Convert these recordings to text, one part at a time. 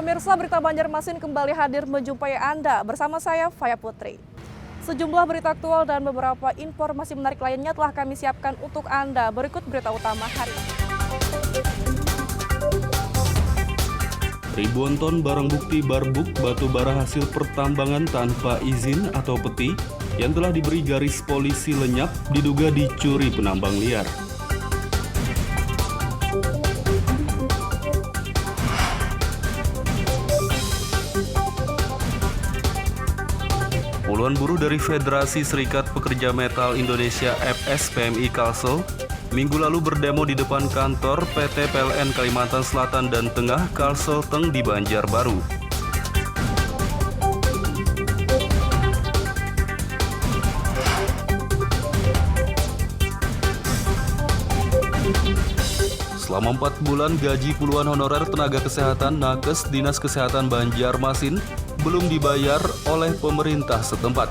Pemirsa, berita Banjarmasin kembali hadir menjumpai Anda bersama saya, Faya Putri. Sejumlah berita aktual dan beberapa informasi menarik lainnya telah kami siapkan untuk Anda. Berikut berita utama hari ini. Ribuan ton barang bukti barbuk batu bara hasil pertambangan tanpa izin atau peti yang telah diberi garis polisi lenyap diduga dicuri penambang liar. Puluhan buruh dari Federasi Serikat Pekerja Metal Indonesia FSPMI Kalsel minggu lalu berdemo di depan kantor PT PLN Kalimantan Selatan dan Tengah Kalsel Teng di Banjarbaru. Selama 4 bulan, gaji puluhan honorer tenaga kesehatan Nakes Dinas Kesehatan Banjarmasin belum dibayar oleh pemerintah setempat.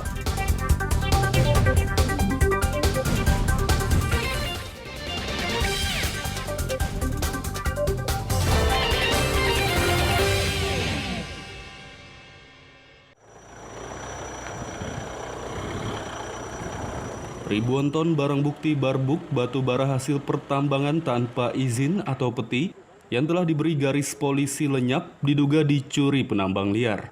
Ribuan ton barang bukti barbuk batu bara hasil pertambangan tanpa izin atau peti yang telah diberi garis polisi lenyap diduga dicuri penambang liar.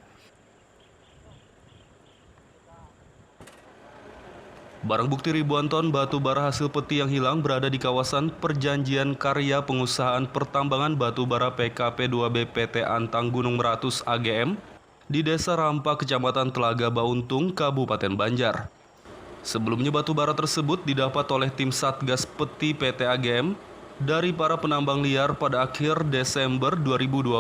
Barang bukti ribuan ton batu bara hasil peti yang hilang berada di kawasan Perjanjian Karya Pengusahaan Pertambangan Batu Bara PKP 2B PT Antang Gunung Meratus AGM di Desa Rampa, Kecamatan Telaga Bauntung, Kabupaten Banjar. Sebelumnya batu bara tersebut didapat oleh tim Satgas Peti PT AGM dari para penambang liar pada akhir Desember 2020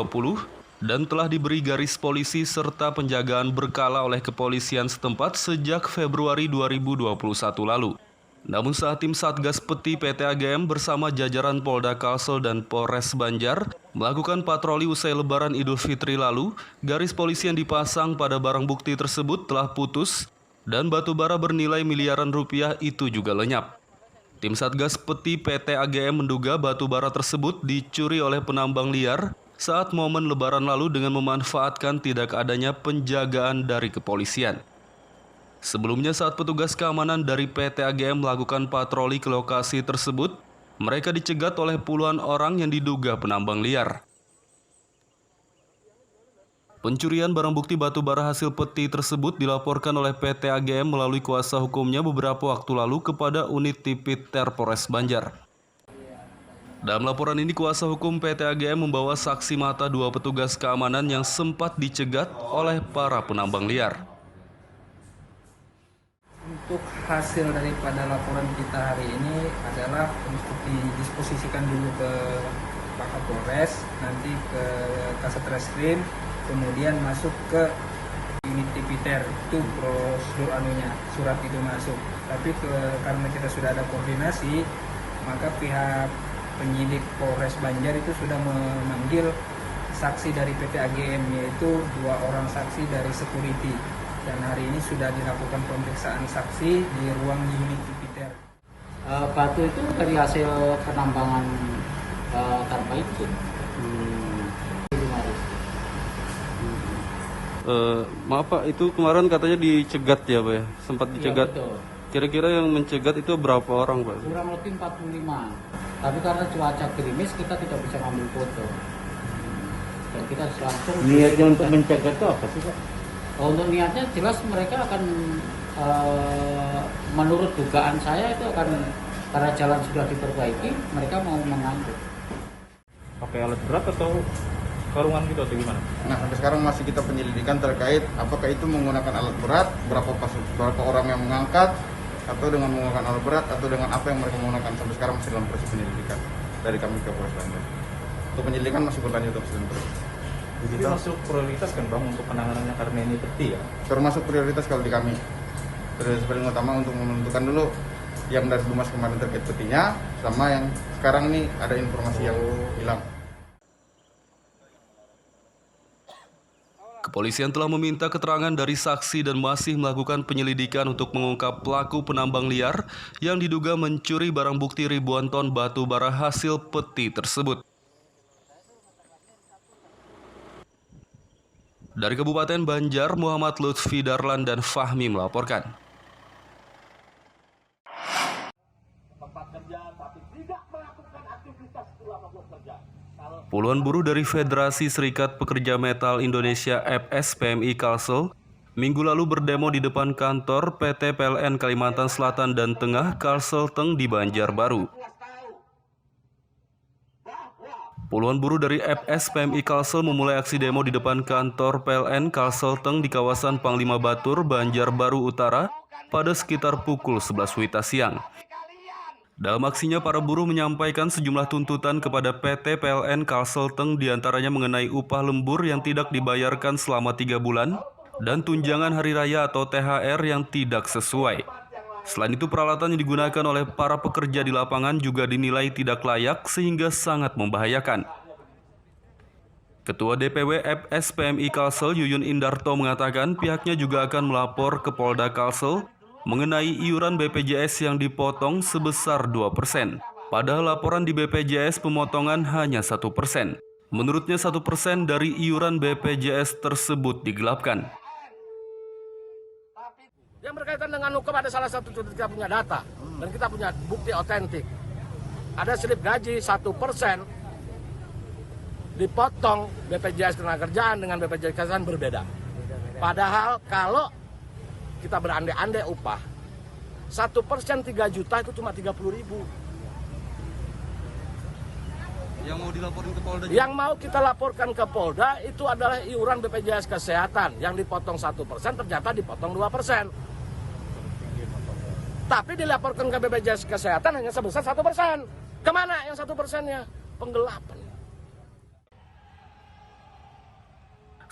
dan telah diberi garis polisi serta penjagaan berkala oleh kepolisian setempat sejak Februari 2021 lalu. Namun saat tim Satgas Peti PT AGM bersama jajaran Polda Kalsel dan Polres Banjar melakukan patroli usai Lebaran Idul Fitri lalu, garis polisi yang dipasang pada barang bukti tersebut telah putus dan batu bara bernilai miliaran rupiah itu juga lenyap. Tim Satgas Peti PT AGM menduga batu bara tersebut dicuri oleh penambang liar saat momen Lebaran lalu dengan memanfaatkan tidak adanya penjagaan dari kepolisian. Sebelumnya saat petugas keamanan dari PT AGM melakukan patroli ke lokasi tersebut, mereka dicegat oleh puluhan orang yang diduga penambang liar. Pencurian barang bukti batu bara hasil peti tersebut dilaporkan oleh PT AGM melalui kuasa hukumnya beberapa waktu lalu kepada unit Tipiter Polres Banjar. Dalam laporan ini, kuasa hukum PT AGM membawa saksi mata 2 petugas keamanan yang sempat dicegat oleh para penambang liar. Untuk hasil daripada laporan kita hari ini adalah untuk didisposisikan dulu ke Pak Kapolres, nanti ke Kasat Reskrim, kemudian masuk ke unit Tipiter, itu prosedur surat itu masuk. Tapi karena kita sudah ada koordinasi, maka pihak penyidik Polres Banjar itu sudah memanggil saksi dari PT AGM, yaitu 2 orang saksi dari security, dan hari ini sudah dilakukan pemeriksaan saksi di ruang unit Tipiter. Batu itu dari hasil penambangan tanpa izin. Maaf Pak, itu kemarin katanya dicegat ya Pak ya? Sempat dicegat. Iya, betul. Kira-kira yang mencegat itu berapa orang Pak? Kurang lebih 45. Tapi karena cuaca gerimis kita tidak bisa ngambil foto. Dan kita langsung niatnya untuk mencegat itu apa sih Pak? Untuk niatnya jelas mereka akan menurut dugaan saya itu akan, karena jalan sudah diperbaiki, mereka mau mengangkut. Pakai alat berat atau karungan gitu atau gimana? Nah, sampai sekarang masih kita penyelidikan terkait apakah itu menggunakan alat berat, berapa orang yang mengangkat, atau dengan menggunakan alat berat, atau dengan apa yang mereka menggunakan. Sampai sekarang masih dalam proses penyelidikan dari kami ke Polres Banjar. Untuk penyelidikan masih berlanjut terus. Itu masuk prioritas kan Bang untuk penanganannya karena ini peti ya? Termasuk prioritas kalau di kami. Prioritas paling utama untuk menentukan dulu yang dari Dumas kemarin terkait petinya, sama yang sekarang ini ada informasi yang hilang. Kepolisian telah meminta keterangan dari saksi dan masih melakukan penyelidikan untuk mengungkap pelaku penambang liar yang diduga mencuri barang bukti ribuan ton batu bara hasil peti tersebut. Dari Kabupaten Banjar, Muhammad Lutfi Darlan dan Fahmi melaporkan. Puluhan buruh dari Federasi Serikat Pekerja Metal Indonesia FSPMI Kalsel minggu lalu berdemo di depan kantor PT PLN Kalimantan Selatan dan Tengah Kalsel Teng di Banjarbaru. Puluhan buruh dari FSPMI Kalsel memulai aksi demo di depan kantor PLN Kalsel Teng di kawasan Panglima Batur, Banjarbaru Utara pada sekitar pukul 11 WITA siang. Dalam aksinya, para buruh menyampaikan sejumlah tuntutan kepada PT PLN Kalsel Teng, diantaranya mengenai upah lembur yang tidak dibayarkan selama 3 bulan dan tunjangan hari raya atau THR yang tidak sesuai. Selain itu, peralatan yang digunakan oleh para pekerja di lapangan juga dinilai tidak layak sehingga sangat membahayakan. Ketua DPW FSPMI Kalsel Yuyun Indarto mengatakan pihaknya juga akan melapor ke Polda Kalsel mengenai iuran BPJS yang dipotong sebesar 2%. Padahal laporan di BPJS pemotongan hanya 1%. Menurutnya 1% dari iuran BPJS tersebut digelapkan. Yang berkaitan dengan hukum ada salah satu contoh, kita punya data dan kita punya bukti otentik. Ada slip gaji 1% dipotong BPJS Ketenagakerjaan dengan BPJS Kesehatan berbeda. Padahal kalau kita berandai-andai upah 1% 3 juta itu cuma 30.000. Yang mau dilaporin ke Polda? Yang mau kita laporkan ke Polda itu adalah iuran BPJS Kesehatan yang dipotong 1% ternyata dipotong 2%. Tapi dilaporkan ke BPJS Kesehatan hanya sebesar 1%. Kemana yang 1%-nya? Penggelapan.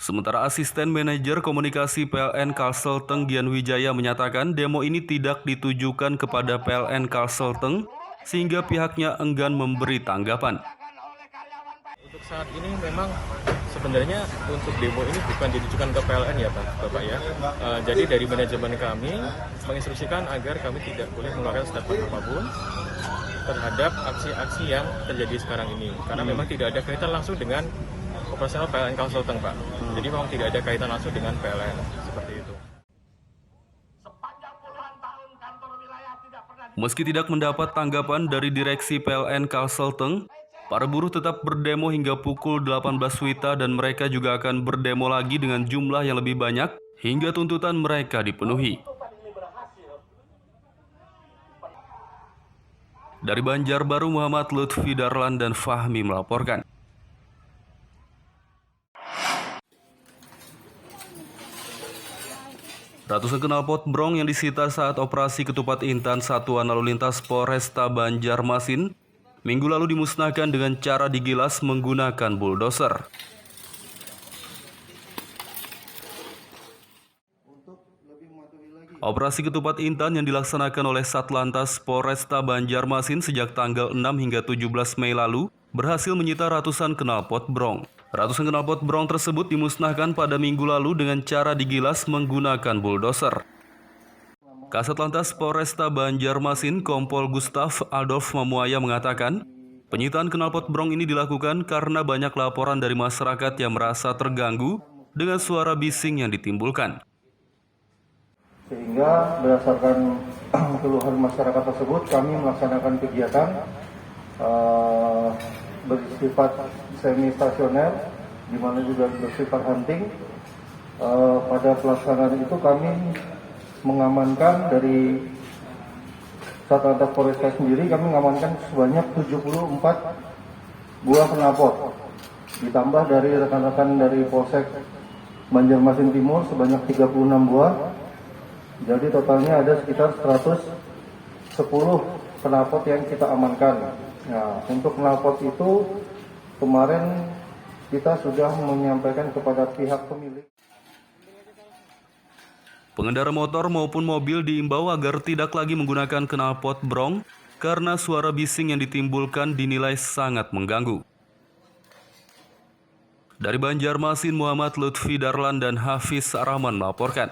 Sementara Asisten Manajer Komunikasi PLN Kalsel Teng Gian Wijaya menyatakan demo ini tidak ditujukan kepada PLN Kalsel Teng sehingga pihaknya enggan memberi tanggapan. Untuk saat ini memang sebenarnya untuk demo ini bukan ditujukan ke PLN ya Bapak ya. Jadi dari manajemen kami menginstruksikan agar kami tidak boleh mengeluarkan statement apapun terhadap aksi-aksi yang terjadi sekarang ini. Karena memang tidak ada kaitan langsung dengan operasional PLN Kalsel Teng Pak. Jadi memang tidak ada kaitan langsung dengan PLN seperti itu. Meski tidak mendapat tanggapan dari direksi PLN Kalsel Teng, para buruh tetap berdemo hingga pukul 18 WITA dan mereka juga akan berdemo lagi dengan jumlah yang lebih banyak hingga tuntutan mereka dipenuhi. Dari Banjarbaru, Muhammad Lutfi Darlan dan Fahmi melaporkan. Ratusan knalpot brong yang disita saat operasi ketupat intan Satuan Lalu Lintas Polresta Banjarmasin minggu lalu dimusnahkan dengan cara digilas menggunakan bulldozer. Operasi ketupat intan yang dilaksanakan oleh Satlantas Polresta Banjarmasin sejak tanggal 6 hingga 17 Mei lalu berhasil menyita ratusan knalpot brong. Ratusan knalpot brong tersebut dimusnahkan pada minggu lalu dengan cara digilas menggunakan bulldozer. Kasat Lantas Polresta Banjarmasin Kompol Gustaf Adolf Mamuaya mengatakan, penyitaan knalpot brong ini dilakukan karena banyak laporan dari masyarakat yang merasa terganggu dengan suara bising yang ditimbulkan. Sehingga berdasarkan keluhan masyarakat tersebut, kami melaksanakan kegiatan bersifat semi-stasioner, di mana juga bersifat hunting. Pada pelaksanaan itu kami mengamankan dari Satlantas Polresta sendiri, kami mengamankan sebanyak 74 buah knalpot. Ditambah dari rekan-rekan dari Polsek Banjarmasin Timur sebanyak 36 buah. Jadi totalnya ada sekitar 110 knalpot yang kita amankan. Nah, untuk knalpot itu kemarin kita sudah menyampaikan kepada pihak pemilik. Pengendara motor maupun mobil diimbau agar tidak lagi menggunakan knalpot brong karena suara bising yang ditimbulkan dinilai sangat mengganggu. Dari Banjarmasin, Muhammad Lutfi Darlan dan Hafiz Rahman melaporkan.